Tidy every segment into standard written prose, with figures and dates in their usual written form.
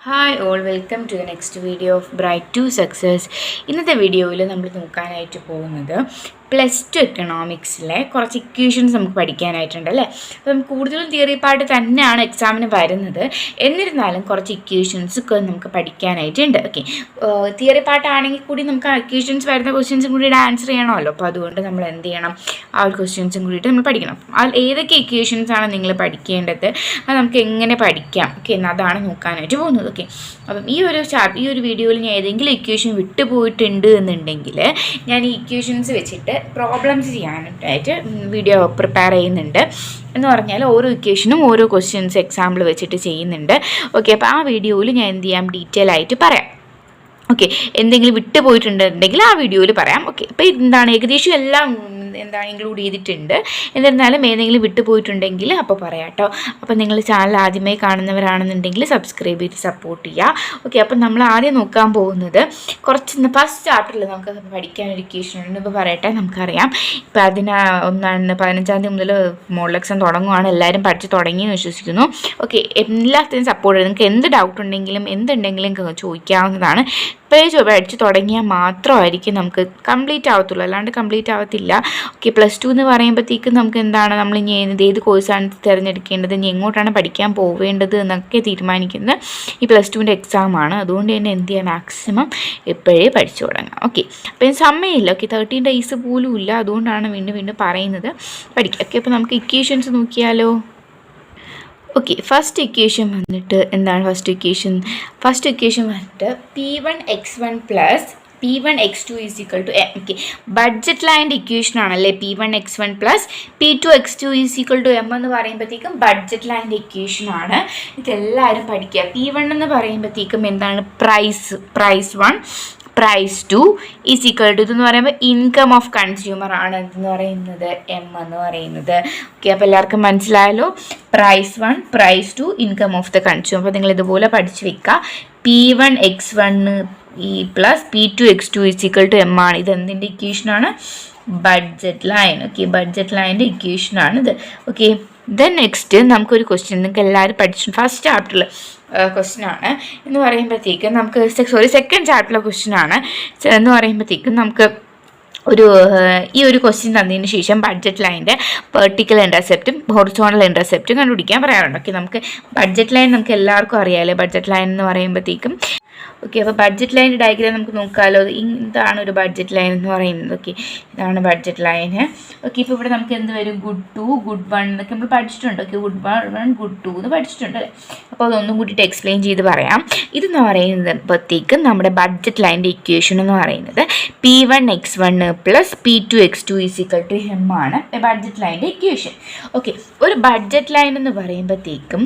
Hi all, welcome to the next video of Bright to Success. ഇന്നത്തെ വീഡിയോയിൽ നമ്മൾ നോക്കാനായിട്ട് പോകുന്നത് +2 എക്കണോമിക്സിലെ കുറച്ച് ഇക്വേഷൻസ് നമുക്ക് പഠിക്കാനായിട്ടുണ്ട് അല്ലേ. അപ്പം കൂടുതലും തിയറി പാർട്ട് തന്നെയാണ് എക്സാമിന് വരുന്നത്, എന്നിരുന്നാലും കുറച്ച് ഇക്വേഷൻസ് ഒക്കെ നമുക്ക് പഠിക്കാനായിട്ടുണ്ട്. ഓക്കെ, തിയറി പാർട്ട് ആണെങ്കിൽ കൂടി നമുക്ക് ഇക്വേഷൻസ് വരുന്ന ക്വസ്റ്റ്യൻസും കൂടി ആൻസർ ചെയ്യണമല്ലോ. അപ്പോൾ അതുകൊണ്ട് നമ്മൾ എന്ത് ചെയ്യണം, ആ ഒരു ക്വസ്റ്റ്യൻസും കൂടിയിട്ട് നമ്മൾ പഠിക്കണം. അതിൽ ഏതൊക്കെ ഇക്വേഷൻസ് ആണ് നിങ്ങൾ പഠിക്കേണ്ടത്, അത് നമുക്ക് എങ്ങനെ പഠിക്കാം, ഓക്കെ, അതാണ് നോക്കാനായിട്ട് പോകുന്നത്. ഓക്കെ, അപ്പം ഈ ഒരു വീഡിയോയിൽ ഞാൻ ഏതെങ്കിലും ഇക്വേഷൻ വിട്ടുപോയിട്ടുണ്ട് എന്നുണ്ടെങ്കിൽ ഞാൻ ഈ ഇക്വേഷൻസ് വെച്ചിട്ട് പ്രോബ്ലംസ് ചെയ്യാനായിട്ട് വീഡിയോ പ്രിപ്പയർ ചെയ്യുന്നുണ്ട്. എന്ന് പറഞ്ഞാൽ ഓരോ ഇക്വേഷനും ഓരോ ക്വസ്റ്റ്യൻസ് എക്സാമ്പിൾ വെച്ചിട്ട് ചെയ്യുന്നുണ്ട്. ഓക്കെ, അപ്പോൾ ആ വീഡിയോയിൽ ഞാൻ എന്ത് ചെയ്യാം, ഡീറ്റെയിൽ ആയിട്ട് പറയാം. ഓക്കെ, എന്തെങ്കിലും വിട്ടുപോയിട്ടുണ്ടെങ്കിൽ ആ വീഡിയോയിൽ പറയാം. ഓക്കെ, അപ്പോൾ എന്താണ് ഏകദേശം എല്ലാം ഇൻക്ലൂഡ് ചെയ്തിട്ടുണ്ട്. എന്നിരുന്നാലും ഏതെങ്കിലും വിട്ടുപോയിട്ടുണ്ടെങ്കിൽ അപ്പോൾ പറയാം കേട്ടോ. അപ്പോൾ നിങ്ങൾ ചാനൽ ആദ്യമായി കാണുന്നവരാണെന്നുണ്ടെങ്കിൽ സബ്സ്ക്രൈബ് ചെയ്ത് സപ്പോർട്ട് ചെയ്യുക. ഓക്കെ, അപ്പം നമ്മൾ ആദ്യം നോക്കാൻ പോകുന്നത് കുറച്ച് ഫസ്റ്റ് ചാപ്റ്ററിൽ നമുക്ക് പഠിക്കാനൊരു ഇക്വേഷൻ ഉണ്ട്. ഇപ്പോൾ പറയട്ടെ, നമുക്കറിയാം ഇപ്പോൾ 15 തീയതി മുതൽ മോഡൽ എക്സാം തുടങ്ങുകയാണ്. എല്ലാവരും പഠിച്ച് തുടങ്ങിയെന്ന് വിശ്വസിക്കുന്നു. ഓക്കെ, എല്ലാത്തിനും സപ്പോർട്ട് ചെയ്ത് നിങ്ങൾക്ക് എന്ത് ഡൗട്ട് ഉണ്ടെങ്കിലും എന്തുണ്ടെങ്കിലും ചോദിക്കാവുന്നതാണ്. ഇപ്പോഴേ പഠിച്ച് തുടങ്ങിയാൽ മാത്രമായിരിക്കും നമുക്ക് കംപ്ലീറ്റ് ആവത്തുള്ളൂ, അല്ലാണ്ട് കംപ്ലീറ്റ് ആവത്തില്ല. ഓക്കെ, +2 എന്ന് പറയുമ്പോഴത്തേക്കും നമുക്ക് എന്താണ്, നമ്മൾ ഇനി ഏത് കോഴ്സാണ് തിരഞ്ഞെടുക്കേണ്ടത്, ഇനി എങ്ങോട്ടാണ് പഠിക്കാൻ പോവേണ്ടത് എന്നൊക്കെ തീരുമാനിക്കുന്നത് ഈ +2ൻ്റെ എക്സാമാണ്. അതുകൊണ്ട് തന്നെ എന്ത് ചെയ്യുക, മാക്സിമം എപ്പോഴേ പഠിച്ചു തുടങ്ങാം. ഓക്കെ, അപ്പോൾ സമയമില്ല. ഓക്കെ, 13 ഡേയ്സ് പോലും ഇല്ല. അതുകൊണ്ടാണ് വീണ്ടും പറയുന്നത് പഠിക്കുക. ഓക്കെ, അപ്പോൾ നമുക്ക് ഇക്വേഷൻസ് നോക്കിയാലോ. ഓക്കെ, ഫസ്റ്റ് ഇക്വേഷൻ വന്നിട്ട് എന്താണ്, ഫസ്റ്റ് ഇക്വേഷൻ വന്നിട്ട് P1x1 + P1x2 = m. Okay, budget ലൈൻ്റെ ഇക്വേഷൻ ആണല്ലേ P1x1 + P2x2 = m എന്ന് പറയുമ്പോഴത്തേക്കും ബഡ്ജറ്റ് ലൈൻ്റെ ഇക്വേഷൻ ആണ്. ഇതെല്ലാവരും പഠിക്കുക. P1 എന്ന് പറയുമ്പോഴത്തേക്കും എന്താണ്, പ്രൈസ് 1, പ്രൈസ് 2 = ഇതെന്ന് പറയുമ്പോൾ ഇൻകം ഓഫ് കൺസ്യൂമർ ആണ് എന്ന് പറയുന്നത് എം എന്ന് പറയുന്നത്. ഓക്കെ, അപ്പോൾ എല്ലാവർക്കും മനസ്സിലായല്ലോ. Price 1, price 2, income of the consumer. അപ്പോൾ നിങ്ങൾ ഇതുപോലെ പഠിച്ചു വെക്കുക. P1x1 + P2x2 = m ആണ്. ഇത് എന്തിൻ്റെ ഇക്വേഷനാണ്, ബഡ്ജറ്റ് ലൈൻ. ഓക്കെ, ബഡ്ജറ്റ് ലൈൻ്റെ ഇക്വേഷനാണ് ഇത്. ഓക്കെ, ദെൻ നെക്സ്റ്റ് നമുക്കൊരു ക്വസ്റ്റ്യൻ നിങ്ങൾക്ക് എല്ലാവരും പഠിച്ചു ഫസ്റ്റ് ചാപ്റ്ററിൽ ക്വസ്റ്റ്യൻ ആണ് എന്ന് പറയുമ്പോഴത്തേക്കും നമുക്ക് സെക്കൻഡ് ചാപ്റ്ററിലെ ക്വസ്റ്റ്യൻ ആണ് എന്ന് പറയുമ്പോഴത്തേക്കും നമുക്ക് ഈ ഒരു ക്വസ്റ്റ്യൻ തന്നതിന് ശേഷം ബഡ്ജറ്റ് ലൈൻ്റെ വെർട്ടിക്കൽ ഇൻ്റർസെപ്റ്റും ഹൊറിസോണ്ടൽ ഇൻ്റർസെപ്റ്റും കണ്ടുപിടിക്കാൻ പറയാറുണ്ട്. ഓക്കെ, നമുക്ക് ബഡ്ജറ്റ് ലൈൻ നമുക്ക് എല്ലാവർക്കും അറിയാമല്ലോ. ബഡ്ജറ്റ് ലൈൻ എന്ന് പറയുമ്പോഴത്തേക്കും ഓക്കെ, അപ്പോൾ ബഡ്ജറ്റ് ലൈൻ്റെ ഡയഗ്രാം നമുക്ക് നോക്കാമല്ലോ. ഇതാണ് ഒരു ബഡ്ജറ്റ് ലൈൻ എന്ന് പറയുന്നത്. ഓക്കെ, ഇതാണ് ബഡ്ജറ്റ് ലൈന്. ഓക്കെ, ഇപ്പോൾ ഇവിടെ നമുക്ക് എന്ത് വരും, ഗുഡ് 2, ഗുഡ് 1 എന്നൊക്കെ നമ്മൾ പഠിച്ചിട്ടുണ്ട്. ഓക്കെ, ഗുഡ് 1, ഗുഡ് 2 എന്ന് പഠിച്ചിട്ടുണ്ട് അല്ലേ. അപ്പോൾ അതൊന്നും കൂടിയിട്ട് എക്സ്പ്ലെയിൻ ചെയ്ത് പറയാം. ഇതെന്ന് പറയുമ്പോഴത്തേക്കും നമ്മുടെ ബഡ്ജറ്റ് ലൈൻ്റെ ഇക്വേഷൻ എന്ന് പറയുന്നത് P1x1 + P2x2 = m ആണ് ബഡ്ജറ്റ് ലൈൻ്റെ ഇക്വേഷൻ. ഓക്കെ, ഒരു ബഡ്ജറ്റ് ലൈൻ എന്ന് പറയുമ്പോഴത്തേക്കും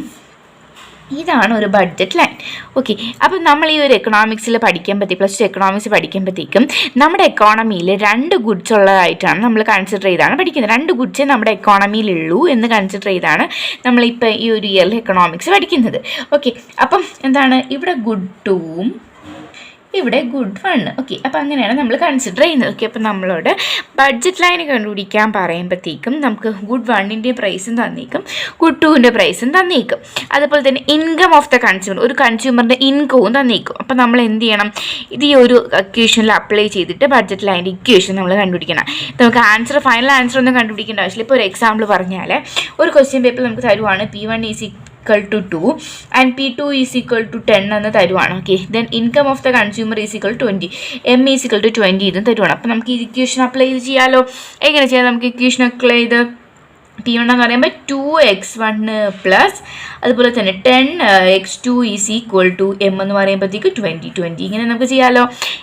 ഇതാണ് ഒരു ബഡ്ജറ്റ് ലൈൻ. ഓക്കെ, അപ്പം നമ്മൾ ഈ ഒരു എക്കണോമിക്സിൽ +2 എക്കണോമിക്സ് പഠിക്കുമ്പോഴത്തേക്കും നമ്മുടെ എക്കോണമിയിൽ 2 ഗുഡ്സ് ഉള്ളതായിട്ടാണ് നമ്മൾ കൺസിഡർ ചെയ്താണ് പഠിക്കുന്നത്. 2 ഗുഡ്സേ നമ്മുടെ എക്കോണമിയിലുള്ളൂ എന്ന് കൺസിഡർ ചെയ്താണ് നമ്മളിപ്പോൾ ഈ ഒരു ഇയറിൽ എക്കണോമിക്സ് പഠിക്കുന്നത്. ഓക്കെ, അപ്പം എന്താണ്, ഇവിടെ ഗുഡ് 2ഉം ഇവിടെ ഗുഡ് 1. ഓക്കെ, അപ്പോൾ അങ്ങനെയാണ് നമ്മൾ കൺസിഡർ ചെയ്യുന്നത്. ഓക്കെ, അപ്പോൾ നമ്മളോട് ബഡ്ജറ്റ് ലൈൻ കണ്ടുപിടിക്കാൻ പറയുമ്പോഴത്തേക്കും നമുക്ക് ഗുഡ് 1ൻ്റെ പ്രൈസും തന്നേക്കും, ഗുഡ് 2ൻ്റെ പ്രൈസും തന്നേക്കും. അതുപോലെ തന്നെ ഇൻകം ഓഫ് ദ കൺസ്യൂമർ, ഒരു കൺസ്യൂമറിൻ്റെ ഇൻകവും തന്നേക്കും. അപ്പോൾ നമ്മൾ എന്ത് ചെയ്യണം, ഇത് ഈ ഒരു ഇക്വേഷനിൽ അപ്ലൈ ചെയ്തിട്ട് ബഡ്ജറ്റ് ലൈൻ്റെ ഇക്വേഷൻ നമ്മൾ കണ്ടുപിടിക്കണം. നമുക്ക് ഫൈനൽ ആൻസർ ഒന്നും കണ്ടുപിടിക്കേണ്ട ആവശ്യമില്ല. ഇപ്പോൾ ഒരു എക്സാമ്പിൾ പറഞ്ഞാൽ ഒരു ക്വസ്റ്റ്യൻ പേപ്പർ നമുക്ക് തരുവാണ് P1 = 2 ആൻഡ് P2 = 10 എന്ന് തരുവാണ്. Okay, then income of the consumer = 20, m = 20 ഇതും തരുവാണ്. അപ്പോൾ നമുക്ക് ഈ ഇക്വേഷൻ അപ്ലൈ ചെയ്ത് ചെയ്യാമല്ലോ. എങ്ങനെ ചെയ്യാം, നമുക്ക് ഇക്വേഷൻ അപ്ലൈ ചെയ്ത് P1 എന്ന് പറയുമ്പോൾ 2x1 + അതുപോലെ തന്നെ 10x2 = m എന്ന് പറയുമ്പോഴത്തേക്ക് 20 ഇങ്ങനെ നമുക്ക് ചെയ്യാമല്ലോ.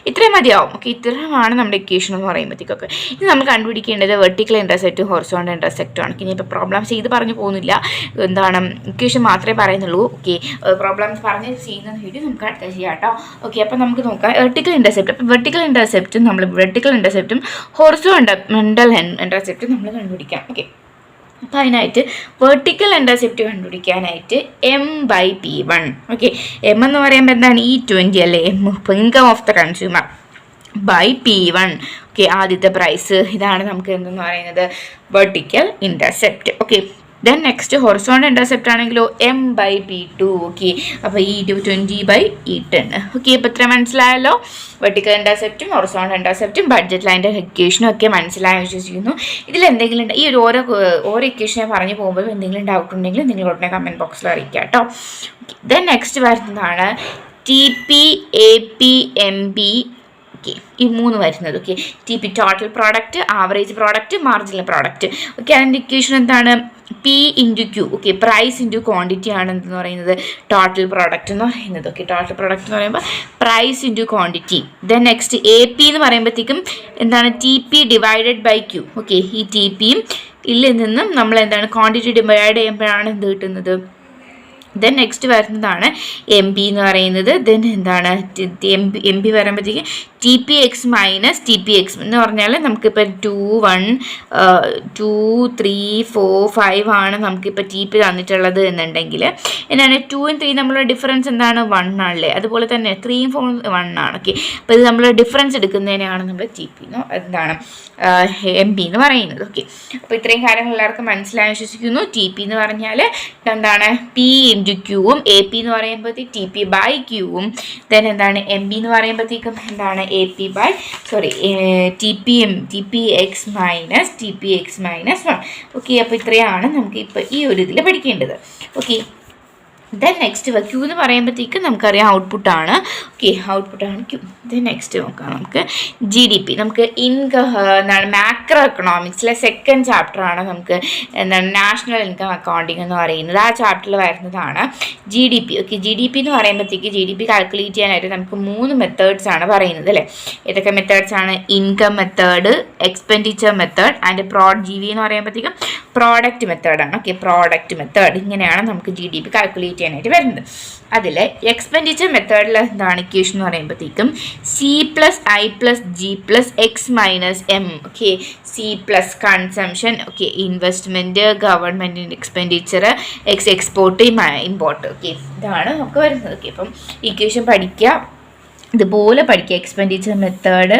ഇത്രയും മതിയാവും. ഓക്കെ, ഇത്രയുമാണ് നമ്മുടെ ഇക്വേഷൻ എന്ന് പറയുമ്പോഴത്തേക്കൊക്കെ. ഇത് നമ്മൾ കണ്ടുപിടിക്കേണ്ടത് വെർട്ടിക്കൽ ഇൻ്റർസെപ്റ്റും ഹൊറിസോണ്ടൽ ഇൻ്റർസെപ്റ്റും ആണ്. ഇനി ഇപ്പോൾ പ്രോബ്ലംസ് ചെയ്ത് പറഞ്ഞു പോകുന്നില്ല, എന്താണ് ഇക്വേഷൻ മാത്രമേ പറയുന്നുള്ളൂ. ഓക്കെ, പ്രോബ്ലംസ് പറഞ്ഞ് ചെയ്യുന്ന വീഡിയോ നമുക്ക് അടുത്ത ചെയ്യാം കേട്ടോ. ഓക്കെ, അപ്പോൾ നമുക്ക് നോക്കാം വെർട്ടിക്കൽ ഇൻ്റർസെപ്റ്റ്. അപ്പോൾ വെർട്ടിക്കൽ ഇൻ്റർസെപ്റ്റും ഹൊറിസോണ്ടൽ ഇൻ്റർസെപ്റ്റും നമ്മൾ കണ്ടുപിടിക്കാം. ഓക്കെ, അപ്പോൾ അതിനായിട്ട് വെർട്ടിക്കൽ ഇൻ്റർസെപ്റ്റ് കണ്ടുപിടിക്കാനായിട്ട് m/P1. ഓക്കെ, m എന്ന് പറയുമ്പോൾ എന്താണ്, ഈ 20 അല്ലേ, income of the consumer /P1. Okay, ആദ്യത്തെ പ്രൈസ് ഇതാണ് നമുക്ക് എന്തെന്ന് പറയുന്നത്, vertical intercept. Okay, then next horizontal intercept ആണെങ്കിലോ m/p2. ഓക്കെ, അപ്പോൾ E20/E10. ഓക്കെ, ഇപ്പോൾ ഇത്ര മനസ്സിലായല്ലോ. വെർട്ടിക്കൽ ഇൻ്റർസെപ്റ്റും ഹൊറിസോണ്ടൽ ഇൻ്റർസെപ്റ്റും ബഡ്ജറ്റ് ലൈൻ്റെ ഇക്വേഷനും ഒക്കെ മനസ്സിലായി വിശ്വസിക്കുന്നു. ഇതിൽ എന്തെങ്കിലും ഈ ഓരോ ഇക്വേഷനെ പറഞ്ഞു പോകുമ്പോൾ എന്തെങ്കിലും ഡൗട്ട് ഉണ്ടെങ്കിൽ നിങ്ങൾ ഉടനെ കമൻറ്റ് ബോക്സിൽ അറിയിക്കുക കേട്ടോ. ദെൻ നെക്സ്റ്റ് വരുന്നതാണ് TP, AP, MB. ഓക്കെ, ഈ 3 വരുന്നത്. Okay, TP total product, average product, marginal product. Okay, അതിൻ്റെ ഇക്വേഷൻ എന്താണ്? P/Q. Okay, price into quantity ആണ് എന്തെന്ന് പറയുന്നത് ടോട്ടൽ പ്രോഡക്റ്റ് എന്ന് പറയുന്നത്. ഓക്കെ, ടോട്ടൽ പ്രോഡക്റ്റ് എന്ന് പറയുമ്പോൾ price into quantity. Then next AP എന്ന് പറയുമ്പോഴത്തേക്കും എന്താണ്? TP divided by Q. Okay, ഈ TPയും ഇതിൽ നിന്നും നമ്മൾ എന്താണ് ക്വാണ്ടിറ്റി ഡിവൈഡ് ചെയ്യുമ്പോഴാണ് എന്ത് കിട്ടുന്നത്? ദെൻ നെക്സ്റ്റ് വരുന്നതാണ് MB എന്ന് പറയുന്നത്. ദെൻ എന്താണ് MB വരുമ്പോഴത്തേക്ക് TPX മൈനസ് TPX എന്ന് പറഞ്ഞാൽ നമുക്കിപ്പോൾ 2, 1, 2, 3, 4, 5 ആണ് നമുക്കിപ്പോൾ TP തന്നിട്ടുള്ളത് എന്നുണ്ടെങ്കിൽ എന്താണ് 2ഉം 3 നമ്മളുടെ ഡിഫറൻസ് എന്താണ്? 1 ആണല്ലേ. അതുപോലെ തന്നെ 3ഉം 4ഉം 1 ആണ്. ഓക്കെ, അപ്പോൾ ഇത് നമ്മൾ ഡിഫറൻസ് എടുക്കുന്നതിനാണ് നമ്മൾ TP എന്താണ് MB എന്ന് പറയുന്നത്. ഓക്കെ, അപ്പോൾ ഇത്രയും കാര്യങ്ങൾ എല്ലാവർക്കും മനസ്സിലായി വിശ്വസിക്കുന്നു. TP എന്ന് പറഞ്ഞാൽ എന്താണ്? P/Qവും AP എന്ന് പറയുമ്പോഴത്തേക്ക് TP/Qവും ദെൻ എന്താണ് MB എന്ന് പറയുമ്പോഴത്തേക്കും എന്താണ് TPX minus TPX minus 1. Okay, അപ്പോൾ ഇത്രയാണ് നമുക്ക് ഇപ്പോൾ ഈ ഒരു ഇതിൽ പഠിക്കേണ്ടത്. ഓക്കെ, ദെൻ നെക്സ്റ്റ് Q എന്ന് പറയുമ്പോഴത്തേക്ക് നമുക്കറിയാം ഔട്ട്പുട്ടാണ്. ഓക്കെ, ഔട്ട്പുട്ടാണ് Q. ദെൻ നെക്സ്റ്റ് നോക്കാം നമുക്ക് GDP. നമുക്ക് എന്താണ് മാക്രോ എക്കണോമിക്സിലെ സെക്കൻഡ് ചാപ്റ്ററാണ് നമുക്ക് എന്താണ് നാഷണൽ ഇൻകം അക്കൗണ്ടിങ് എന്ന് പറയുന്നത്. ആ ചാപ്റ്ററിൽ വരുന്നതാണ് GDP. ഓക്കെ, GDP എന്ന് പറയുമ്പോഴത്തേക്ക് GDP കാൽക്കുലേറ്റ് ചെയ്യാനായിട്ട് നമുക്ക് 3 മെത്തേഡ്സ് ആണ് പറയുന്നത് അല്ലേ. ഏതൊക്കെ മെത്തേഡ്സ് ആണ്? Income method, expenditure method and GV എന്ന് പറയുമ്പോഴത്തേക്കും പ്രോഡക്റ്റ് മെത്തേഡാണ്. Okay, product method. ഇങ്ങനെയാണ് നമുക്ക് GDP കാൽക്കുലേറ്റ് ചെയ്യാനായിട്ട് വരുന്നത്. അതിൽ എക്സ്പെൻഡിച്ചർ മെത്തേഡിൽ എന്താണ് ഇക്വേഷൻ എന്ന് പറയുമ്പോഴത്തേക്കും C+I+G+X-M. Okay, C+ consumption, okay investment, ഗവൺമെൻറ്റിൻ്റെ എക്സ്പെൻഡിച്ചർ, എക്സ്പോർട്ട്, ഇമ്പോർട്ട്. ഓക്കെ, ഇതാണ് നമുക്ക് വരുന്നത്. ഓക്കെ, അപ്പം ഇക്വേഷൻ പഠിക്കുക, ഇതുപോലെ പഠിക്കുക. Expenditure method,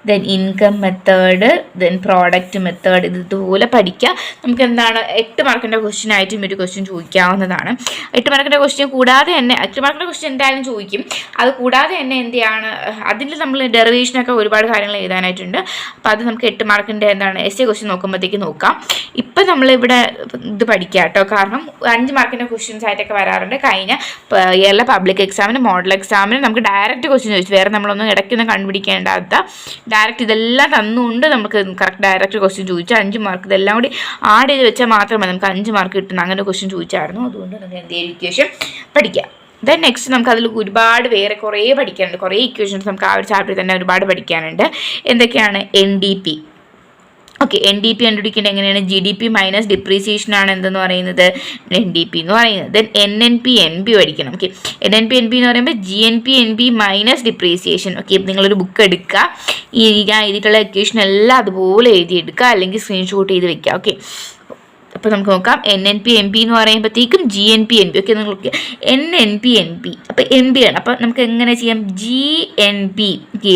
then income method, then product method, ഇതുപോലെ പഠിക്കുക. നമുക്ക് എന്താണ് 8 മാർക്കിൻ്റെ ക്വസ്റ്റ്യൻ ആയിട്ടും ഒരു ക്വസ്റ്റ്യൻ ചോദിക്കാവുന്നതാണ്. 8 മാർക്കിൻ്റെ ക്വസ്റ്റ്യൻ കൂടാതെ തന്നെ 8 മാർക്കിൻ്റെ ക്വസ്റ്റ്യൻ എന്തായാലും ചോദിക്കും. അത് കൂടാതെ തന്നെ എന്തെയാണ് അതിൽ നമ്മൾ ഡെറിവേഷനൊക്കെ ഒരുപാട് കാര്യങ്ങൾ എഴുതാനായിട്ടുണ്ട്. അപ്പോൾ അത് നമുക്ക് 8 മാർക്കിൻ്റെ എന്താണ് essay ക്വസ്റ്റ്യൻ നോക്കുമ്പോഴത്തേക്ക് നോക്കാം. ഇപ്പം നമ്മളിവിടെ ഇത് പഠിക്കുക കേട്ടോ. കാരണം 5 മാർക്കിൻ്റെ ക്വസ്റ്റ്യൻസ് ആയിട്ടൊക്കെ വരാറുണ്ട്. കഴിഞ്ഞ ഇയറിലെ പബ്ലിക് എക്സാമിന്, മോഡൽ എക്സാമിന് നമുക്ക് ഡയറക്റ്റ് ക്വസ്റ്റ്യൻ ചോദിച്ചു. വേറെ നമ്മളൊന്നും ഇടയ്ക്കൊന്നും കണ്ടുപിടിക്കേണ്ടാത്ത ഡയറക്റ്റ് ഇതെല്ലാം തന്നുകൊണ്ട് നമുക്ക് കറക്റ്റ് ഡയറക്റ്റ് ക്വസ്റ്റ്യൻ ചോദിച്ചാൽ 5 മാർക്ക് ഇതെല്ലാം കൂടി ആഡ് ചെയ്ത് വെച്ചാൽ മാത്രമേ നമുക്ക് 5 മാർക്ക് കിട്ടുന്ന അങ്ങനെ ക്വസ്റ്റ്യൻ ചോദിച്ചായിരുന്നു. അതുകൊണ്ട് നമുക്ക് എന്തെങ്കിലും ഇക്വേഷൻ പഠിക്കാം. ദെൻ നെക്സ്റ്റ് നമുക്ക് അതിൽ ഒരുപാട് കുറേ പഠിക്കാനുണ്ട്. കുറേ ഇക്വേഷൻസ് നമുക്ക് ആ ഒരു ചാപ്റ്ററിൽ തന്നെ ഒരുപാട് പഠിക്കാനുണ്ട്. എന്തൊക്കെയാണ്? NDP. ഓക്കെ, NDP കണ്ടുപിടിക്കേണ്ടത് എങ്ങനെയാണ്? GDP മൈനസ് ഡിപ്രീസിയേഷൻ ആണ് എന്തെന്ന് പറയുന്നത് NDP എന്ന് പറയുന്നത്. ദെൻ NNP NB പഠിക്കണം. ഓക്കെ, NNP NB എന്ന് പറയുമ്പോൾ GNP NB minus depreciation. Okay, നിങ്ങളൊരു ബുക്ക് എടുക്കുക, ഞാൻ എഴുതിയിട്ടുള്ള ഇക്വേഷൻ എല്ലാം അതുപോലെ എഴുതിയെടുക്കുക, അല്ലെങ്കിൽ സ്ക്രീൻഷോട്ട് ചെയ്ത് വെക്കുക. ഓക്കെ, അപ്പോൾ നമുക്ക് നോക്കാം. NNP NB എന്ന് പറയുമ്പോഴത്തേക്കും GNP NB. ഓക്കെ, നിങ്ങൾക്ക് NNP NB അപ്പോൾ NB ആണ്. അപ്പോൾ നമുക്ക് എങ്ങനെ ചെയ്യാം? GNP. ഓക്കെ,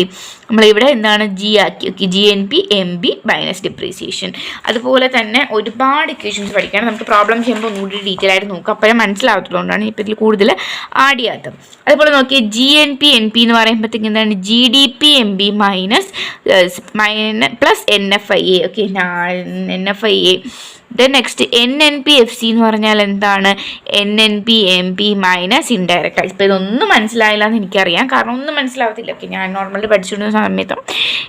നമ്മളിവിടെ എന്താണ് G ആക്കി. Okay, GNP MB minus depreciation. അതുപോലെ തന്നെ ഒരുപാട് ഇക്വേഷൻസ് പഠിക്കണം. നമുക്ക് പ്രോബ്ലം ചെയ്യുമ്പോൾ ഒന്നുകൂടി ഡീറ്റെയിൽ ആയിട്ട് നോക്കാം, അപ്പോഴേ മനസ്സിലാവത്തുള്ളതുകൊണ്ടാണ് ഇപ്പോൾ ഇതിൽ കൂടുതൽ ആഡ് ചെയ്യാത്തത്. അതുപോലെ നോക്കിയാൽ GNP NP എന്ന് പറയുമ്പോഴത്തേക്ക് എന്താണ്? GDP MB minus plus NFIA. Okay, NFIA. Then next NNP FC എന്ന് പറഞ്ഞാൽ എന്താണ്? NNP MP minus indirect. ഇപ്പോൾ ഇതൊന്നും മനസ്സിലായില്ല എന്ന് എനിക്കറിയാം, കാരണം ഒന്നും മനസ്സിലാവത്തില്ല. ഓക്കെ, ഞാൻ നോർമലി പഠിച്ചുകൊണ്ടിരുന്ന സമയത്തും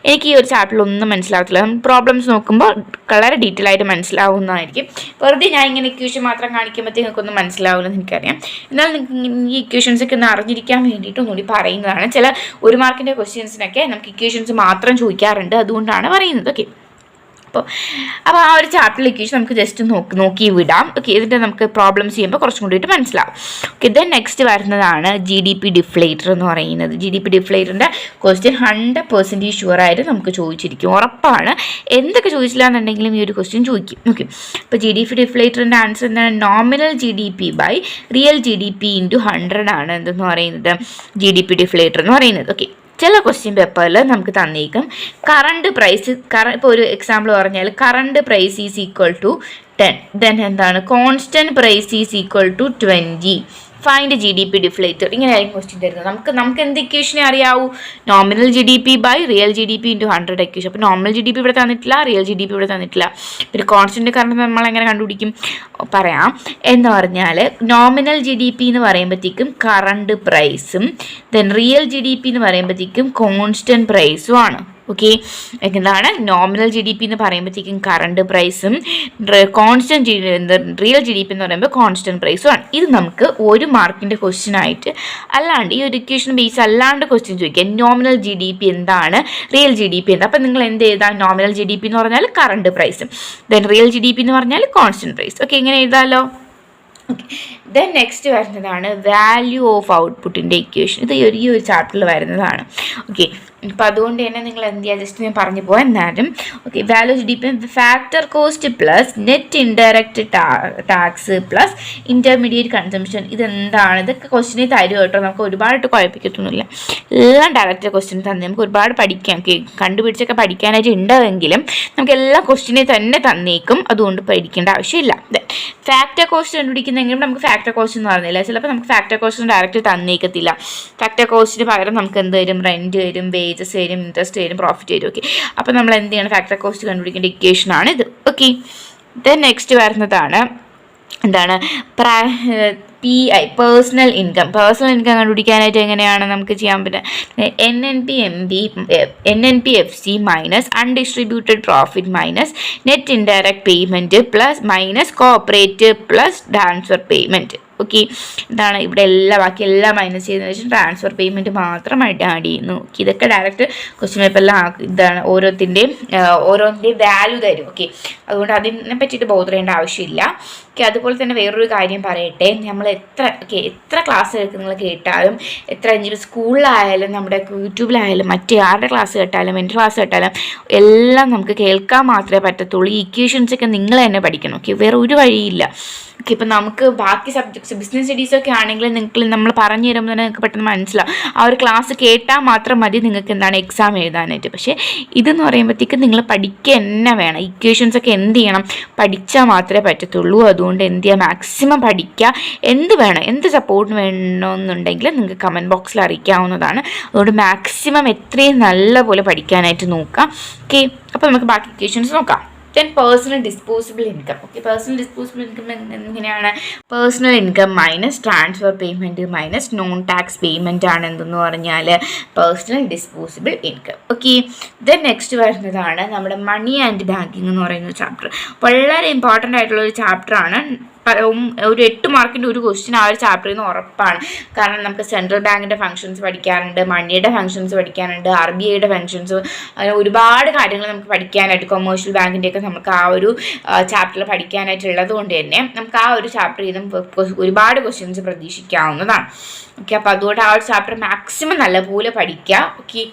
എനിക്ക് ഈ ഒരു ചാപ്റ്ററിൽ ഒന്നും മനസ്സിലാവത്തില്ല. പ്രോബ്ലംസ് നോക്കുമ്പോൾ വളരെ ഡീറ്റെയിൽ ആയിട്ട് മനസ്സിലാവുന്നതായിരിക്കും. വെറുതെ ഞാൻ ഇങ്ങനെ ഇക്വേഷൻ മാത്രം കാണിക്കുമ്പോഴത്തേക്ക് നിങ്ങൾക്കൊന്നും മനസ്സിലാവില്ലെന്ന് എനിക്കറിയാം. എന്നാൽ ഈ ഇക്വേഷൻസൊക്കെ ഒന്ന് അറിഞ്ഞിരിക്കാൻ വേണ്ടിയിട്ട് ഒന്നുകൂടി പറയുന്നതാണ്. ചില 1 മാർക്കിൻ്റെ ക്വസ്റ്റ്യൻസിനൊക്കെ നമുക്ക് ഇക്വേഷൻസ് മാത്രം ചോദിക്കാറുണ്ട്, അതുകൊണ്ടാണ് പറയുന്നത്. ഓക്കെ, അപ്പോൾ ആ ഒരു ചാപ്റ്ററിൽ ഇക്വേഷൻ നമുക്ക് ജസ്റ്റ് നോക്കി വിടാം. ഓക്കെ, ഇതിൻ്റെ നമുക്ക് പ്രോബ്ലംസ് ചെയ്യുമ്പോൾ കുറച്ചും കൂടിയിട്ട് മനസ്സിലാവും. ഓക്കെ, ദെൻ നെക്സ്റ്റ് വരുന്നതാണ് GDP ഡിഫ്ലേറ്റർ എന്ന് പറയുന്നത്. GDP ഡിഫ്ലേറ്ററിൻ്റെ ക്വസ്റ്റ്യൻ 100% ഷുവറായിട്ട് നമുക്ക് ചോദിച്ചിരിക്കും, ഉറപ്പാണ്. എന്തൊക്കെ ചോദിച്ചില്ല എന്നുണ്ടെങ്കിലും ഈ ഒരു ക്വസ്റ്റ്യൻ ചോദിക്കും. ഓക്കെ, അപ്പോൾ GDP ഡിഫ്ലേറ്ററിൻ്റെ ആൻസർ എന്താണ്? Nominal GDP by real GDP into 100 ആണ് എന്തെന്ന് പറയുന്നത് GDP ഡിഫ്ലേറ്റർ എന്ന് പറയുന്നത്. ഓക്കെ, ചില ക്വസ്റ്റ്യൻ പേപ്പറിൽ നമുക്ക് തന്നേക്കും കറണ്ട് പ്രൈസ്. ഇപ്പോൾ ഒരു എക്സാമ്പിൾ പറഞ്ഞാൽ current price is equal to 10. Then എന്താണ് constant price is equal to 20. Find GDP deflator. ഇങ്ങനെയായിരിക്കും ക്വസ്റ്റ്യൻ തരുന്നത്. നമുക്ക് എന്ത് ഇക്വേഷനെ അറിയാവൂ? Nominal GDP by real GDP into 100 equation. അപ്പോൾ നോമിനൽ GDP ഇവിടെ തന്നിട്ടില്ല, റിയൽ GDP ഇവിടെ തന്നിട്ടില്ല. പിന്നെ കോൺസ്റ്റൻറ്റ് കാരണം നമ്മൾ എങ്ങനെ കണ്ടുപിടിക്കും പറയാം. എന്ന് പറഞ്ഞാൽ നോമിനൽ GDP എന്ന് പറയുമ്പോഴത്തേക്കും കറണ്ട് പ്രൈസും ദെൻ റിയൽ GDP എന്ന് പറയുമ്പോഴത്തേക്കും കോൺസ്റ്റൻറ്റ് പ്രൈസും ആണ്. ഓക്കെ, എന്താണ് നോമിനൽ GDP എന്ന് പറയുമ്പോഴത്തേക്കും കറണ്ട് പ്രൈസും കോൺസ്റ്റൻറ്റ് റിയൽ GDP എന്ന് പറയുമ്പോൾ കോൺസ്റ്റൻറ്റ് പ്രൈസും ആണ്. ഇത് നമുക്ക് 1 മാർക്കിൻ്റെ ക്വസ്റ്റ്യൻ ആയിട്ട് അല്ലാണ്ട് ഈ ഒരു ഇക്വേഷൻ ബേസ് അല്ലാണ്ട് ക്വസ്റ്റ്യൻ ചോദിക്കുക. നോമിനൽ GDP എന്താണ്, റിയൽ GDP എന്താ. അപ്പം നിങ്ങൾ എന്ത് എഴുതാം? നോമിനൽ GDP എന്ന് പറഞ്ഞാൽ കറണ്ട് പ്രൈസും ദെൻ റിയൽ GDP എന്ന് പറഞ്ഞാൽ കോൺസ്റ്റൻറ്റ് പ്രൈസ്. ഓക്കെ, ഇങ്ങനെ എഴുതാമല്ലോ. ഓക്കെ, ദെൻ നെക്സ്റ്റ് വരുന്നതാണ് വാല്യൂ ഓഫ് ഔട്ട്പുട്ടിൻ്റെ ഇക്വേഷൻ. ഇത് ഈ ഒരു ചാപ്റ്ററിൽ വരുന്നതാണ്. ഓക്കെ, അപ്പോൾ അതുകൊണ്ട് തന്നെ നിങ്ങൾ എന്ത് ചെയ്യുക, ജസ്റ്റ് ഞാൻ പറഞ്ഞു പോകാം എന്നാലും. Okay, value GDP factor cost plus net indirect tax plus intermediate consumption. ഇതെന്താണ്? ഇതൊക്കെ ക്വസ്റ്റിനെ തരും കേട്ടോ. നമുക്ക് ഒരുപാട് കുഴപ്പിക്കത്തൊന്നുമില്ല. എല്ലാം ഡയറക്റ്റ് ക്വസ്റ്റ്യൻ തന്നെ നമുക്ക് ഒരുപാട് പഠിക്കാം. ഓക്കെ, കണ്ടുപിടിച്ചൊക്കെ പഠിക്കാനായിട്ട് ഉണ്ടാവെങ്കിലും നമുക്ക് എല്ലാ ക്വസ്റ്റിനെ തന്നെ തന്നേക്കും. അതുകൊണ്ട് പേടിക്കേണ്ട ആവശ്യമില്ല. ഫാക്ടർ കോസ്റ്റ് കണ്ടുപിടിക്കുന്നെങ്കിലും നമുക്ക് ഫാക്ടർ കോസ്റ്റ് എന്ന് പറഞ്ഞില്ല. ചിലപ്പോൾ നമുക്ക് ഫാക്ടർ കോസ്റ്റ് ഡയറക്റ്റ് തന്നേക്കത്തില്ല. ഫാക്ടർ കോസ്റ്റിന് പകരം നമുക്ക് എന്ത് വരും? റെൻറ്റ് വരും, വേജസ് വരും, ഇൻട്രസ്റ്റ് വരും, പ്രോഫിറ്റ് വരും. ഓക്കെ, അപ്പോൾ നമ്മൾ എന്ത് ചെയ്യണം? ഫാക്ടർ കോസ്റ്റ് കണ്ടുപിടിക്കേണ്ട ഇക്വേഷനാണ് ഇത്. ഓക്കെ, ദെൻ നെക്സ്റ്റ് വരുന്നതാണ് എന്താണ് PI personal income. Personal income കണ്ടുപിടിക്കാനായിട്ട് എങ്ങനെയാണ് നമുക്ക് ചെയ്യാൻ പറ്റുക? NNPFC minus undistributed profit minus net indirect payment plus minus cooperative plus transfer payment. Okay, ഇതാണ് ഇവിടെ ബാക്കി എല്ലാം മൈനസ് ചെയ്തതിനു ശേഷം ട്രാൻസ്ഫർ പേയ്മെൻറ്റ് മാത്രമായിട്ട് ആഡ് ചെയ്യുന്നു. ഇതൊക്കെ ഡയറക്റ്റ് ക്വസ്റ്റ്യൻ പേപ്പറിൽ ഇതാണ് ഓരോന്നിൻ്റെയും വാല്യൂ തരും. ഓക്കെ, അതുകൊണ്ട് അതിനെ പറ്റിയിട്ട് ബോധർ ചെയ്യേണ്ട ആവശ്യമില്ല. ഓക്കെ, അതുപോലെ തന്നെ വേറൊരു കാര്യം പറയട്ടെ. നമ്മൾ എത്ര ക്ലാസ് നിങ്ങൾ കേട്ടാലും, എത്ര സ്കൂളിലായാലും നമ്മുടെ യൂട്യൂബിലായാലും മറ്റേ ആരുടെ ക്ലാസ് കേട്ടാലും എൻ്റെ ക്ലാസ് കേട്ടാലും എല്ലാം നമുക്ക് കേൾക്കാൻ മാത്രമേ പറ്റത്തുള്ളൂ. ഈ ഇക്വേഷൻസൊക്കെ നിങ്ങൾ തന്നെ പഠിക്കണം. ഓക്കെ, വേറെ ഒരു വഴിയില്ല. ഓക്കെ, ഇപ്പം നമുക്ക് ബാക്കി സബ്ജക്ട്സ് ബിസിനസ് സ്റ്റഡീസൊക്കെ ആണെങ്കിൽ നമ്മൾ പറഞ്ഞു തരുമ്പോൾ തന്നെ നിങ്ങൾക്ക് പെട്ടെന്ന് മനസ്സിലാവും. ആ ഒരു ക്ലാസ് കേട്ടാൽ മാത്രം മതി നിങ്ങൾക്ക് എന്താണ് എക്സാം എഴുതാനായിട്ട്. പക്ഷേ ഇതെന്ന് പറയുമ്പോഴത്തേക്കും നിങ്ങൾ പഠിക്കുക തന്നെ വേണം. ഇക്വേഷൻസൊക്കെ എന്ത് ചെയ്യണം? പഠിച്ചാൽ മാത്രമേ പറ്റത്തുള്ളൂ. അതുകൊണ്ട് എന്ത് ചെയ്യുക? മാക്സിമം പഠിക്കുക. എന്ത് സപ്പോർട്ട് വേണമെന്നുണ്ടെങ്കിൽ നിങ്ങൾക്ക് കമൻറ്റ് ബോക്സിൽ അറിയിക്കാവുന്നതാണ്. അതുകൊണ്ട് മാക്സിമം എത്രയും നല്ല പോലെ പഠിക്കാനായിട്ട് നോക്കാം. ഓക്കെ, അപ്പോൾ നമുക്ക് ബാക്കി ഇക്വേഷൻസ് നോക്കാം. Then personal disposable income. Okay, personal disposable income എങ്ങനെയാണ്? Personal income minus transfer payment minus non tax payment ആണ് എന്തെന്ന് പറഞ്ഞാൽ personal disposable income. Okay, then next വരുന്നതാണ് നമ്മുടെ മണി ആൻഡ് ബാങ്കിങ് എന്ന് പറയുന്ന ചാപ്റ്റർ. വളരെ ഇമ്പോർട്ടൻ്റ് ആയിട്ടുള്ള ഒരു ചാപ്റ്ററാണ്. ഒരു 8 മാർക്കിൻ്റെ ഒരു ക്വസ്റ്റ്യൻ ആ ഒരു ചാപ്റ്ററിൽ നിന്ന് ഉറപ്പാണ്. കാരണം നമുക്ക് സെൻട്രൽ ബാങ്കിൻ്റെ ഫങ്ഷൻസ് പഠിക്കാനുണ്ട്, മണിയുടെ ഫങ്ഷൻസ് പഠിക്കാനുണ്ട്, RBIയുടെ ഫങ്ഷൻസ്, അങ്ങനെ ഒരുപാട് കാര്യങ്ങൾ നമുക്ക് പഠിക്കാനായിട്ട് കൊമേഴ്ഷ്യൽ ബാങ്കിൻ്റെയൊക്കെ നമുക്ക് ആ ഒരു ചാപ്റ്ററിൽ പഠിക്കാനായിട്ടുള്ളത് കൊണ്ട് തന്നെ നമുക്ക് ആ ഒരു ചാപ്റ്ററിൽ നിന്നും ഒരുപാട് ക്വസ്റ്റ്യൻസ് പ്രതീക്ഷിക്കാവുന്നതാണ്. ഓക്കെ, അപ്പോൾ അതുകൊണ്ട് ആ ഒരു ചാപ്റ്റർ മാക്സിമം നല്ലപോലെ പഠിക്കുക. ഓക്കെ,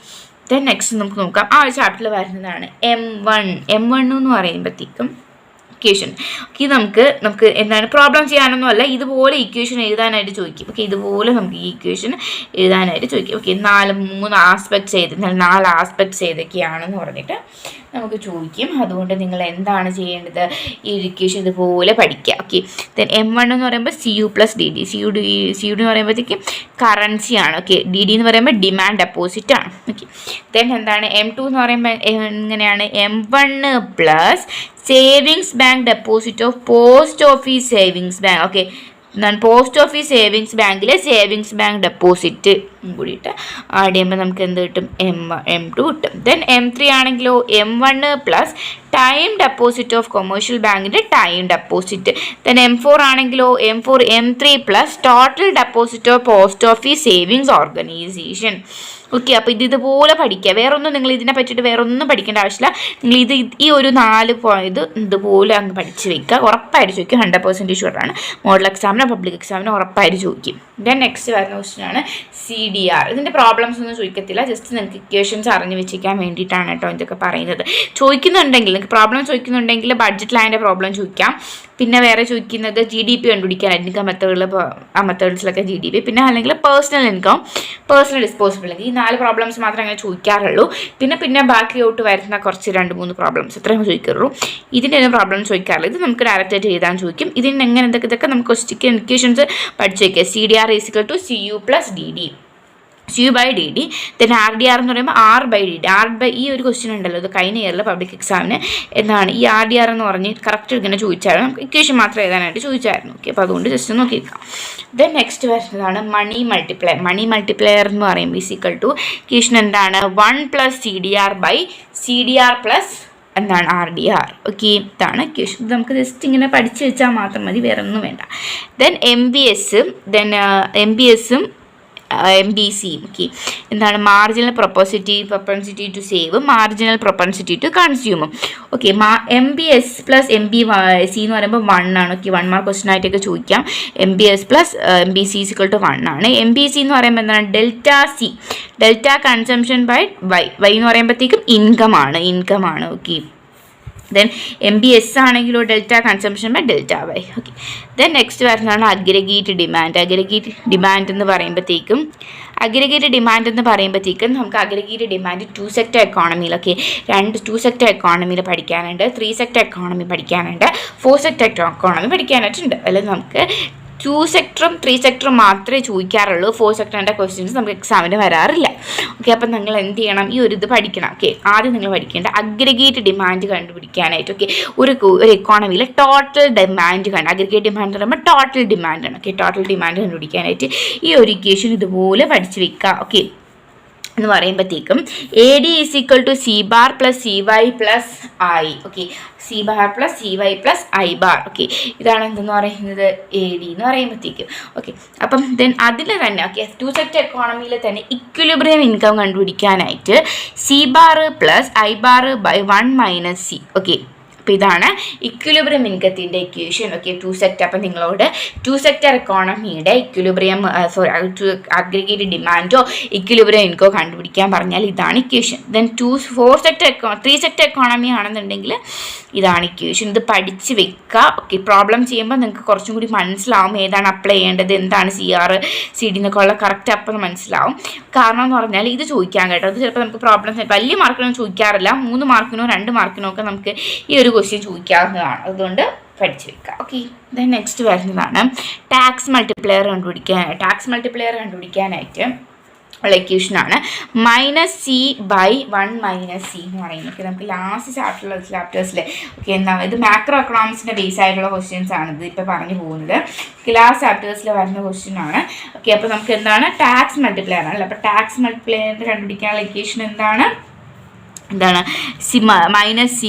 ദെൻ നെക്സ്റ്റ് നമുക്ക് നോക്കാം. ആ ഒരു ചാപ്റ്ററിൽ വരുന്നതാണ് M1 എന്ന് പറയുമ്പോഴത്തേക്കും ഇക്വേഷൻ. ഓക്കെ, നമുക്ക് എന്താണ് പ്രോബ്ലം ചെയ്യാനൊന്നും അല്ല, ഇതുപോലെ ഇക്വേഷൻ എഴുതാനായിട്ട് ചോദിക്കും. ഓക്കെ, ഇതുപോലെ നമുക്ക് ഈ ഇക്വേഷൻ എഴുതാനായിട്ട് ചോദിക്കും. ഓക്കെ, 4 ആസ്പെക്ട്സ് ഏതൊക്കെയാണെന്ന് പറഞ്ഞിട്ട് നമുക്ക് ചോദിക്കും. അതുകൊണ്ട് നിങ്ങൾ എന്താണ് ചെയ്യേണ്ടത്? ഈ ഇക്വേഷൻ ഇതുപോലെ പഠിക്കുക. ഓക്കെ, ദെൻ M1 എന്ന് പറയുമ്പോൾ CU പ്ലസ് DD. CUD എന്ന് പറയുമ്പോഴത്തേക്കും കറൻസിയാണ്. ഓക്കെ, DD എന്ന് പറയുമ്പോൾ ഡിമാൻഡ് ഡെപ്പോസിറ്റ് ആണ്. ഓക്കെ, ദെൻ എന്താണ് M2 എന്ന് പറയുമ്പോൾ എങ്ങനെയാണ്? M1 plus savings bank deposit of post office savings bank. Okay, post office savings ബാങ്കിലെ സേവിങ്സ് ബാങ്ക് ഡെപ്പോസിറ്റ് കൂടിയിട്ട് ആഡ് ചെയ്യുമ്പോൾ നമുക്ക് എന്ത് കിട്ടും? M2 കിട്ടും. ദെൻ M3 ആണെങ്കിലോ M1 plus time deposit of commercial ബാങ്കിൻ്റെ ടൈം ഡെപ്പോസിറ്റ്. ദെൻ M4 ആണെങ്കിലോ M3 plus total deposit of post office savings organisation. Okay, അപ്പോൾ ഇതുപോലെ പഠിക്കുക. വേറൊന്നും നിങ്ങൾ ഇതിനെ പറ്റിയിട്ട് വേറൊന്നും പഠിക്കേണ്ട ആവശ്യമില്ല. നിങ്ങൾ ഈ ഒരു 4 ഇതുപോലെ അങ്ങ് പഠിച്ച് വെക്കുക. ഉറപ്പായിട്ട് ചോദിക്കും. 100% ഷുവറാണ്. മോഡൽ എക്സാമിനോ പബ്ലിക് എക്സാമിനോ ഉറപ്പായിട്ട് ചോദിക്കും. ദെൻ നെക്സ്റ്റ് വരുന്ന ക്വസ്റ്റ്യനാണ് CDR. ഇതിൻ്റെ പ്രോബ്ലംസ് ഒന്നും ചോദിക്കത്തില്ല. ജസ്റ്റ് നിങ്ങൾക്ക് ഇക്വേഷൻസ് അറിഞ്ഞ് വെച്ചിരിക്കാൻ വേണ്ടിയിട്ടാണ് കേട്ടോ ഇതൊക്കെ പറയുന്നത്. ചോദിക്കുന്നുണ്ടെങ്കിൽ നിങ്ങൾക്ക് പ്രോബ്ലം ചോദിക്കുന്നുണ്ടെങ്കിൽ ബഡ്ജറ്റ് ലൈൻ്റെ പ്രോബ്ലം ചോദിക്കാം. പിന്നെ വേറെ ചോദിക്കുന്നത് GDP കണ്ടുപിടിക്കാൻ ഇൻകം മെത്തേഡിൽ ആ മെത്തേഡ്സിലൊക്കെ GDP, പിന്നെ അല്ലെങ്കിൽ പേഴ്സണൽ ഇൻകം, പേഴ്സണൽ ഡിസ്പോസിബിലിറ്റി, ഈ 4 പ്രോബ്ലംസ് മാത്രമേ അങ്ങനെ ചോദിക്കാറുള്ളൂ. പിന്നെ ബാക്കിലോട്ട് വരുന്ന കുറച്ച് 2-3 പ്രോബ്ലംസ് ഇത്രയും ചോദിക്കാറുള്ളൂ. ഇതിൻ്റെ ഒരു പ്രോബ്ലം ചോദിക്കാറില്ല. ഇത് നമുക്ക് ഡയറക്റ്റായിട്ട് എഴുതാൻ ചോദിക്കും. ഇതിന് എങ്ങനെ ഇതൊക്കെ നമുക്ക് ഇക്വേഷൻസ് പഠിച്ചു വയ്ക്കുക. CDR = CU + DD, CU/DD. Then RDR എന്ന് പറയുമ്പോൾ R/DD. ഈ ഒരു ക്വസ്റ്റ്യൻ ഉണ്ടല്ലോ, ഇത് കഴിഞ്ഞ ഇയറിൽ പബ്ലിക് എക്സാമിന് എന്താണ് ഈ RDR എന്ന് പറഞ്ഞ് കറക്റ്റ് ഇങ്ങനെ ചോദിച്ചായിരുന്നു. നമുക്ക് ഇക്വേഷൻ മാത്രം എഴുതാനായിട്ട് ചോദിച്ചായിരുന്നു. ഓക്കെ, അപ്പോൾ അതുകൊണ്ട് ജസ്റ്റ് നോക്കി വെക്കാം. ദെൻ നെക്സ്റ്റ് വരുന്നതാണ് മണി മൾട്ടിപ്ലയർ. മണി മൾട്ടിപ്ലയർ എന്ന് പറയുമ്പോൾ ഇക്വേഷൻ എന്താണ് 1 + CDR/CDR + എന്താണ് RDR. ഓക്കെ, ഇതാണ് ഇക്വേഷൻ. ഇത് നമുക്ക് ജസ്റ്റ് ഇങ്ങനെ പഠിച്ചു വെച്ചാൽ മാത്രം മതി, വേറെ ഒന്നും വേണ്ട. ദെൻ MBSും MBCയും ഓക്കെ എന്താണ് marginal propensity to save, marginal propensity to കൺസ്യൂമും. ഓക്കെ, MBS + MBC എന്ന് പറയുമ്പോൾ 1 ആണ്. ഓക്കെ, 1 മാർക്ക് ക്വസ്റ്റൻ ആയിട്ടൊക്കെ ചോദിക്കാം. MBS + MBC = 1 ആണ്. MBC എന്ന് പറയുമ്പോൾ എന്താണ് ഡെൽറ്റ കൺസംഷൻ ബൈ Y എന്ന് പറയുമ്പോഴത്തേക്കും ഇൻകം ആണ്. ഓക്കെ, ദെൻ MBS ആണെങ്കിലോ delta consumption by delta Y. Okay, then next വരുന്നതാണ് അഗ്രിഗേറ്റ് ഡിമാൻഡ്. അഗ്രിഗേറ്റ് ഡിമാൻഡ് എന്ന് പറയുമ്പോഴത്തേക്കും നമുക്ക് അഗ്രിഗേറ്റ് ഡിമാൻഡ് 2 സെക്ടർ എക്കോണമിയിലൊക്കെ 2 സെക്ടർ എക്കോണമിയിൽ പഠിക്കാനുണ്ട്, 3 സെക്ടർ എക്കോണമി പഠിക്കാനുണ്ട്, 4 സെക്ടർ എക്കോണമി പഠിക്കാനായിട്ടുണ്ട്. അല്ലെങ്കിൽ നമുക്ക് 2 സെക്ടറും 3 സെക്ടറും മാത്രമേ ചോദിക്കാറുള്ളൂ. 4 സെക്ടറിൻ്റെ ക്വസ്റ്റ്യൻസ് നമുക്ക് എക്സാമിന് വരാറില്ല. ഓക്കെ, അപ്പം നിങ്ങൾ എന്ത് ചെയ്യണം, ഈ ഒരു ഇത് പഠിക്കണം. ഓക്കെ, ആദ്യം നിങ്ങൾ പഠിക്കേണ്ട അഗ്രിഗേറ്റ് ഡിമാൻഡ് കണ്ടുപിടിക്കാനായിട്ട്. ഓക്കെ, ഒരു എക്കോണമിയിൽ ടോട്ടൽ ഡിമാൻഡ് അഗ്രിഗേറ്റ് ഡിമാൻഡ് എന്ന് പറയുമ്പോൾ ടോട്ടൽ ഡിമാൻഡാണ്. ഓക്കെ, ടോട്ടൽ ഡിമാൻഡ് കണ്ടുപിടിക്കാനായിട്ട് ഈ ഒരു ഇക്വേഷൻ ഇതുപോലെ പഠിച്ചു വെക്കുക. ഓക്കെ എന്ന് പറയുമ്പോഴത്തേക്കും AD = C bar + CY + I. Okay, C bar + CY + I bar. Okay, ഇതാണ് എന്തെന്ന് പറയുന്നത് AD എന്ന് പറയുമ്പോഴത്തേക്കും. ഓക്കെ, അപ്പം ദെൻ അതിൽ തന്നെ ഓക്കെ 2 സെക്ടർ എക്കോണമിയിൽ തന്നെ ഇക്വിലിബ്രിയം ഇൻകം കണ്ടുപിടിക്കാനായിട്ട് C bar + I bar / 1 - C. Okay, അപ്പോൾ ഇതാണ് ഇക്വിലിബ്രിയം ഇൻകത്തിൻ്റെ ഇക്വേഷൻ. Okay, 2 sector. അപ്പം നിങ്ങളോട് 2 സെക്ടർ എക്കോണമിയുടെ ഇക്വിലിബ്രിയം അഗ്രിഗേറ്റ് ഡിമാൻഡോ ഇക്വിലിബ്രിയം ഇൻകോ കണ്ടുപിടിക്കാൻ പറഞ്ഞാൽ ഇതാണ് ഇക്വേഷൻ. ദെൻ 3 സെക്ടർ എക്കോണമി ആണെന്നുണ്ടെങ്കിൽ ഇതാണ് ഇക്വേഷൻ. ഇത് പഠിച്ച് വെക്കുക. ഓക്കെ, പ്രോബ്ലം ചെയ്യുമ്പോൾ നിങ്ങൾക്ക് കുറച്ചും കൂടി മനസ്സിലാവും ഏതാണ് അപ്ലൈ ചെയ്യേണ്ടത്, എന്താണ് CR CD എന്നൊക്കെ ഉള്ള കറക്റ്റ് അപ്പം മനസ്സിലാവും. കാരണം എന്ന് പറഞ്ഞാൽ ഇത് ചോദിക്കാൻ കേട്ടോ, അത് ചിലപ്പോൾ നമുക്ക് പ്രോബ്ലം വലിയ മാർക്കിനൊന്നും ചോദിക്കാറില്ല, 3 മാർക്കിനോ 2 മാർക്കിനോ ഒക്കെ നമുക്ക് ഈ ഒരു ക്വസ്റ്റ്യൻ ചോദിക്കാവുന്നതാണ്. അതുകൊണ്ട് പഠിച്ചു വെക്കുക. ഓക്കെ, ദെൻ നെക്സ്റ്റ് വരുന്നതാണ് ടാക്സ് മൾട്ടിപ്ലെയർ കണ്ടുപിടിക്കാനായിട്ട് ഉള്ള ഇക്വേഷനാണ് -C/1 - C എന്ന് പറയുന്നത്. ഓക്കെ, നമുക്ക് ലാസ്റ്റ് ചാപ്റ്റേഴ്സിൽ ഓക്കെ എന്താണ് ഇത് മാക്രോ എക്കണോമിക്സിൻ്റെ ബേസ് ആയിട്ടുള്ള ക്വസ്റ്റ്യൻസ് ആണ് ഇത് ഇപ്പോൾ പറഞ്ഞു പോകുന്നത്. ലാസ്റ്റ് ചാപ്റ്റേഴ്സിൽ വരുന്ന ക്വസ്റ്റ്യൻ ആണ്. ഓക്കെ, അപ്പോൾ നമുക്ക് എന്താണ് ടാക്സ് മൾട്ടിപ്ലെയർ ആണല്ലോ. അപ്പോൾ ടാക്സ് മൾട്ടിപ്ലെയർ കണ്ടുപിടിക്കാനുള്ള ഇക്വേഷൻ എന്താണ് -C/1 - C.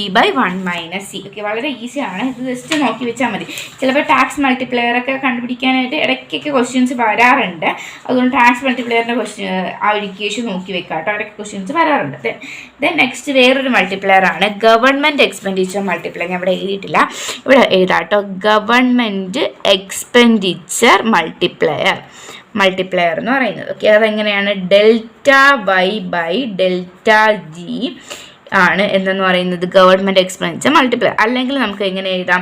ഓക്കെ, വളരെ ഈസിയാണ്. ഇത് ജസ്റ്റ് നോക്കി വെച്ചാൽ മതി. ചിലപ്പോൾ ടാക്സ് മൾട്ടിപ്ലെയറൊക്കെ കണ്ടുപിടിക്കാനായിട്ട് ഇടയ്ക്കൊക്കെ ക്വസ്റ്റ്യൻസ് വരാറുണ്ട്. അതുകൊണ്ട് ടാക്സ് മൾട്ടിപ്ലെയറിൻ്റെ ആ ഒരു ഇക്വേഷൻ നോക്കി വെക്കാം കേട്ടോ, ഇടയ്ക്ക് ക്വസ്റ്റ്യൻസ് വരാറുണ്ട്. ദെൻ നെക്സ്റ്റ് വേറൊരു മൾട്ടിപ്ലെയർ ആണ് ഗവൺമെൻറ് എക്സ്പെൻഡിച്ചർ മൾട്ടിപ്ലെയർ. ഞാൻ ഇവിടെ എഴുതിയിട്ടില്ല, ഇവിടെ എഴുതാം കേട്ടോ. ഗവൺമെൻറ് എക്സ്പെൻഡിച്ചർ മൾട്ടിപ്ലെയർ എന്ന് പറയുന്നത്. ഓക്കെ, അതെങ്ങനെയാണ് ΔY/ΔG ആണ് എന്തെന്ന് പറയുന്നത് ഗവൺമെൻറ് എക്സ്പെൻഡിച്ചർ മൾട്ടിപ്ലെയർ. അല്ലെങ്കിൽ നമുക്ക് എങ്ങനെ എഴുതാം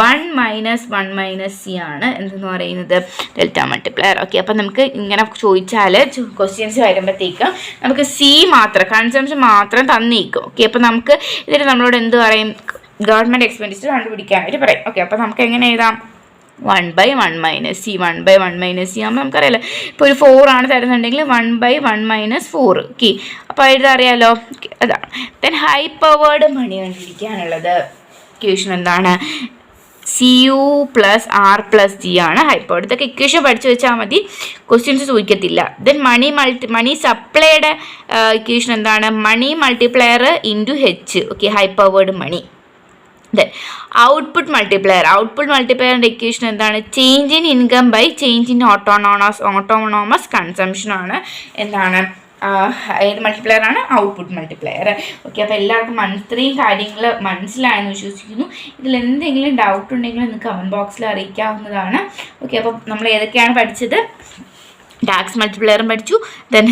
1 - 1 - C ആണ് എന്തെന്ന് പറയുന്നത് ഡെൽറ്റ മൾട്ടിപ്ലെയർ. ഓക്കെ, അപ്പം നമുക്ക് ഇങ്ങനെ ചോദിച്ചാൽ ക്വസ്റ്റ്യൻസ് വരുമ്പോഴത്തേക്കും നമുക്ക് C മാത്രം കൺസംഷൻ മാത്രം തന്നിരിക്കും. ഓക്കെ, അപ്പം നമുക്ക് ഇതിൽ നമ്മളോട് എന്ത് പറയും ഗവൺമെൻറ് എക്സ്പെൻഡിച്ചർ കണ്ടുപിടിക്കാനായിട്ട് പറയും. ഓക്കെ, അപ്പം നമുക്ക് എങ്ങനെ എഴുതാം 1/1 - C. 1/1 - C ആകുമ്പോൾ നമുക്കറിയാലോ, ഇപ്പോൾ ഒരു 4 ആണ് തരുന്നുണ്ടെങ്കിൽ 1/1 - 4. ഓക്കെ, അപ്പോൾ എഴുതാറിയാലോ. അതാണ്. ദെൻ ഹൈ പവേർഡ് മണി കണ്ടുപിടിക്കാനുള്ളത് ഇക്വേഷൻ എന്താണ് CU + R + G ആണ് ഹൈ പവേർഡ്. ഇതൊക്കെ ഇക്വേഷൻ പഠിച്ചു വെച്ചാൽ മതി, ക്വസ്റ്റ്യൻസ് ചോദിക്കത്തില്ല. ദെൻ മണി സപ്ലൈയുടെ ഇക്വേഷൻ എന്താണ് money multiplier × H. Okay, high powered money. Then output മൾട്ടിപ്ലെയറിൻ്റെ ഇക്വേഷൻ എന്താണ് change in income by change in autonomous consumption ആണ്. എന്താണ് ഏത് മൾട്ടിപ്ലെയർ ആണ് ഔട്ട്പുട്ട് മൾട്ടിപ്ലെയർ. ഓക്കെ, അപ്പോൾ എല്ലാവർക്കും ഇത്രയും കാര്യങ്ങൾ മനസ്സിലായെന്ന് വിശ്വസിക്കുന്നു. ഇതിൽ എന്തെങ്കിലും ഡൗട്ട് ഉണ്ടെങ്കിൽ നിങ്ങൾക്ക് കമൻറ്റ് ബോക്സിൽ അറിയിക്കാവുന്നതാണ്. ഓക്കെ, അപ്പോൾ നമ്മൾ ഏതൊക്കെയാണ് പഠിച്ചത് ടാക്സ് മൾട്ടിപ്ലയറും പഠിച്ചു, ദെൻ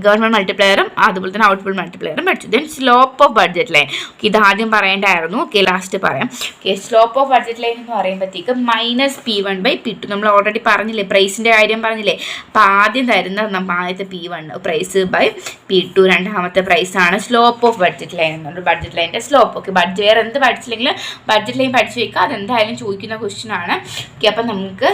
ഗവൺമെൻറ് മൾട്ടിപ്ലയറും അതുപോലെ തന്നെ ഔട്ട്പുട്ട് മൾട്ടിപ്ലയറും പഠിച്ചു. Then slope of budget line. Okay, ഇത് ആദ്യം പറയേണ്ടായിരുന്നു. ഓക്കെ, ലാസ്റ്റ് പറയാം. Okay, slope of budget line എന്ന് പറയുമ്പോഴത്തേക്ക് -P1/P2. നമ്മൾ ഓൾറെഡി പറഞ്ഞില്ലേ, പ്രൈസിൻ്റെ കാര്യം പറഞ്ഞില്ലേ. അപ്പോൾ ആദ്യം തരുന്നത് നമ്മൾ ആദ്യത്തെ P1 പ്രൈസ് ബൈ P2, രണ്ടാമത്തെ പ്രൈസാണ് സ്ലോപ്പ് ഓഫ് ബഡ്ജറ്റ് ലൈൻ എന്നുണ്ട്. ബഡ്ജറ്റ് ലൈൻ്റെ സ്ലോപ്പ്. ഓക്കെ, വേറെ എന്ത് പഠിച്ചില്ലെങ്കിൽ ബഡ്ജറ്റ് ലൈൻ പഠിച്ചു വെക്കുക, അതെന്തായാലും ചോദിക്കുന്ന ക്വസ്റ്റ്യൻ ആണ്. ഓക്കെ, അപ്പം നമുക്ക്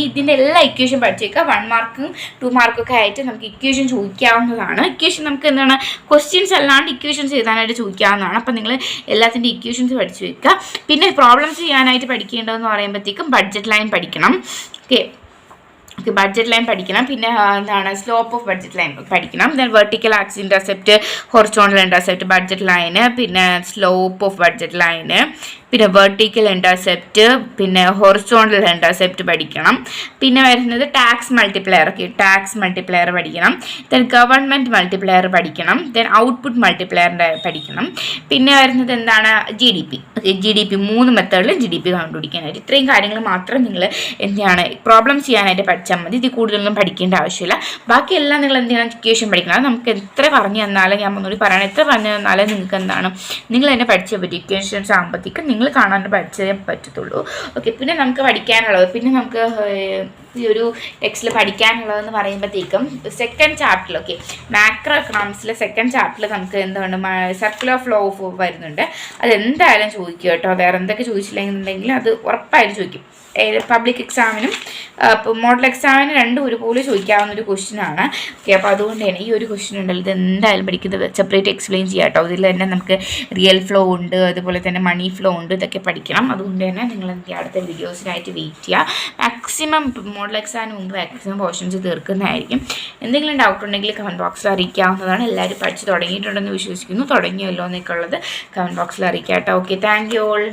ഇതിൻ്റെ എല്ലാ ഇക്വേഷൻ പഠിച്ചേക്കുക. 1 മാർക്കും 2 മാർക്കൊക്കെ ആയിട്ട് നമുക്ക് ഇക്വേഷൻ ചോദിക്കാവുന്നതാണ്. ഇക്വേഷൻ നമുക്ക് എന്താണ്, ക്വസ്റ്റ്യൻസ് അല്ലാണ്ട് ഇക്വേഷൻസ് എഴുതാനായിട്ട് ചോദിക്കാവുന്നതാണ്. അപ്പം നിങ്ങൾ എല്ലാത്തിൻ്റെ ഇക്വേഷൻസ് പഠിച്ചു വെക്കുക. പിന്നെ പ്രോബ്ലംസ് ചെയ്യാനായിട്ട് പഠിക്കേണ്ടതെന്ന് പറയുമ്പോഴത്തേക്കും ബഡ്ജറ്റ് ലൈൻ പഠിക്കണം. ഓക്കെ, ബഡ്ജറ്റ് ലൈൻ പഠിക്കണം. പിന്നെ എന്താണ്, സ്ലോപ്പ് ഓഫ് ബഡ്ജറ്റ് ലൈൻ പഠിക്കണം. Then vertical axis intercept, horizontal intercept, budget line, പിന്നെ സ്ലോപ്പ് ഓഫ് ബഡ്ജറ്റ് ലൈന്, പിന്നെ വെർട്ടിക്കൽ ഇൻ്റർസെപ്റ്റ്, പിന്നെ ഹൊറിസോണ്ടൽ ഇൻ്റർസെപ്റ്റ് പഠിക്കണം. പിന്നെ വരുന്നത് tax multiplier. Okay, tax multiplier പഠിക്കണം. ദെൻ ഗവൺമെൻറ് മൾട്ടിപ്ലയർ പഠിക്കണം. ദെൻ ഔട്ട്പുട്ട് മൾട്ടിപ്ലയറിൻ്റെ പഠിക്കണം. പിന്നെ വരുന്നത് എന്താണ്, GDP. ഓക്കെ, GDP 3 മെത്തേഡിൽ GDP കണ്ടുപിടിക്കാനായിട്ട്. ഇത്രയും കാര്യങ്ങൾ മാത്രം നിങ്ങൾ എന്താണ് പ്രോബ്ലം ചെയ്യാനായിട്ട് പഠിച്ചാൽ മതി. ഇത് കൂടുതലൊന്നും പഠിക്കേണ്ട ആവശ്യമില്ല. ബാക്കിയെല്ലാം നിങ്ങൾ എന്ത് ചെയ്യണം, ഇക്വേഷൻ പഠിക്കണം. അത് നമുക്ക് എത്ര പറഞ്ഞു തന്നാലും, ഞാൻ ഒന്നുകൂടി പറയണം, എത്ര പറഞ്ഞു തന്നാലും നിങ്ങൾക്ക് എന്താണ്, നിങ്ങൾ തന്നെ പഠിച്ചേ പറ്റും. ഇക്വേഷൻസ് ആകുമ്പോഴത്തേക്കും നിങ്ങൾ കാണാൻ പഠിച്ചേ പറ്റത്തുള്ളൂ. ഓക്കെ, പിന്നെ നമുക്ക് പഠിക്കാനുള്ളത്, പിന്നെ നമുക്ക് ഈ ഒരു ടെക്സ്റ്റിൽ പഠിക്കാനുള്ളതെന്ന് പറയുമ്പോഴത്തേക്കും സെക്കൻഡ് ചാപ്റ്ററിൽ, ഓക്കെ, മാക്രോ എക്കണോമിക്സിലെ സെക്കൻഡ് ചാപ്റ്ററിൽ നമുക്ക് എന്താണ് സർക്കുലർ ഫ്ലോ ഓഫ് വരുന്നുണ്ട്. അതെന്തായാലും ചോദിക്കും കേട്ടോ. വേറെ എന്തൊക്കെ ചോദിച്ചില്ലെന്നുണ്ടെങ്കിൽ അത് ഉറപ്പായിട്ടും ചോദിക്കും. പബ്ലിക് എക്സാമിനും മോഡൽ എക്സാമിനും രണ്ടും ഒരുപോലെ ചോദിക്കാവുന്ന ഒരു ക്വസ്റ്റ്യനാണ്. ഓക്കെ, അപ്പോൾ അതുകൊണ്ട് തന്നെ ഈ ഒരു ക്വസ്റ്റ്യൻ ഉണ്ടല്ലോ, ഇത് എന്തായാലും പഠിക്കുന്നത് സെപ്പറേറ്റ് എക്സ്പ്ലെയിൻ ചെയ്യാം കേട്ടോ. ഇതിൽ തന്നെ നമുക്ക് റിയൽ ഫ്ലോ ഉണ്ട്, അതുപോലെ തന്നെ മണി ഫ്ലോ ഉണ്ട്, ഇതൊക്കെ പഠിക്കണം. അതുകൊണ്ട് തന്നെ നിങ്ങൾ എന്ത് ചെയ്യുക, അടുത്ത വീഡിയോസിനായിട്ട് വെയിറ്റ് ചെയ്യുക. മാക്സിമം മോഡൽ എക്സാമിന് മുമ്പ് മാക്സിമം പോർഷൻസ് തീർക്കുന്നതായിരിക്കും. എന്തെങ്കിലും ഡൗട്ട് ഉണ്ടെങ്കിൽ കമൻറ്റ് ബോക്സിൽ അറിയിക്കാവുന്നതാണ്. എല്ലാവരും പഠിച്ച് തുടങ്ങിയിട്ടുണ്ടെന്ന് വിശ്വസിക്കുന്നു. തുടങ്ങിയല്ലോ എന്നൊക്കെ ഉള്ളത് കമൻറ്റ് ബോക്സിൽ അറിയിക്കാം കേട്ടോ. Okay, thank you all.